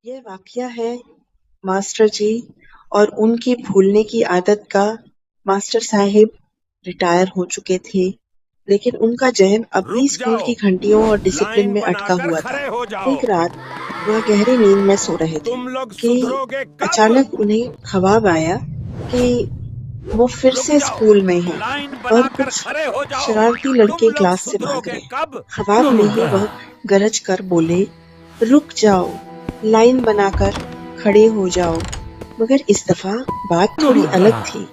यह वाकया है मास्टर जी और उनकी भूलने की आदत का। मास्टर साहिब रिटायर हो चुके थे, लेकिन उनका ज़हन अब भी रुक स्कूल जाओ, की घंटियों और डिसिप्लिन लाइन में अटका बनाकर हुआ था। खड़े हो जाओ। एक रात वह गहरी नींद में सो रहे थे तुम लोग कि सुधरोगे कब? अचानक उन्हें ख्वाब आया कि वो फिर रुक से जाओ, स्कूल में हैं लाइन और बनाकर कुछ खड़े हो जाओ। शरारती तुम लड़के लोग क्लास से भाग सुधरोगे रहे हैं। कब? ख्वाब में ही वह गरज कर बोले, रुक जाओ, लाइन बनाकर खड़े हो जाओ। मगर इस दफा बात थोड़ी अलग थी।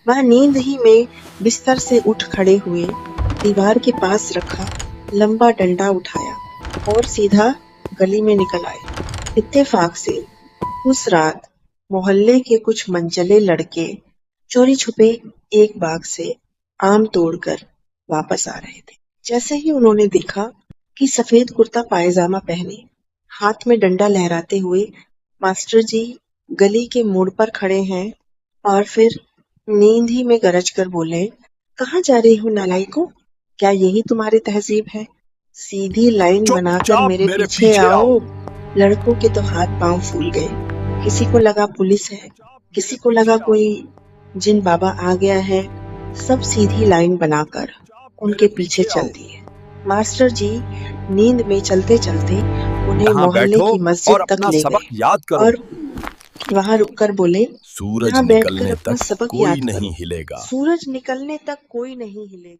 वह नींद ही में बिस्तर से उठ खड़े हुए, दीवार के पास रखा लंबा डंडा उठाया और सीधा गली में निकल आए। इत्तेफाक से उस रात मोहल्ले के कुछ मनचले लड़के चोरी छुपे एक बाग से आम तोड़कर वापस आ रहे थे। जैसे ही उन्होंने देखा कि सफेद कुर्ता पायजामा पहने, हाथ में डंडा लहराते हुए मास्टर जी गली के मोड़ पर खड़े हैं और फिर नींद ही में गरज कर बोले, कहाँ जा रही हो नालायकों? क्या यही तुम्हारी तहजीब है? सीधी लाइन बनाकर चुपचाप मेरे मेरे पीछे पीछे आओ। आओ। लड़कों के तो हाथ पांव फूल गए। किसी को लगा पुलिस है, किसी को लगा कोई जिन बाबा आ गया है। सब सीधी लाइन बनाकर उनके पीछे चल दिए। मास्टर जी नींद में चलते चलते उन्हें यहाँ मोहल्ले बैठो की और मस्जिद तक अपना ले सबक गए याद करो। और वहां रुककर बोले, सूरज यहाँ बैठकर निकलने अपना तक सबक कोई याद नहीं करो। हिलेगा। सूरज निकलने तक कोई नहीं हिलेगा।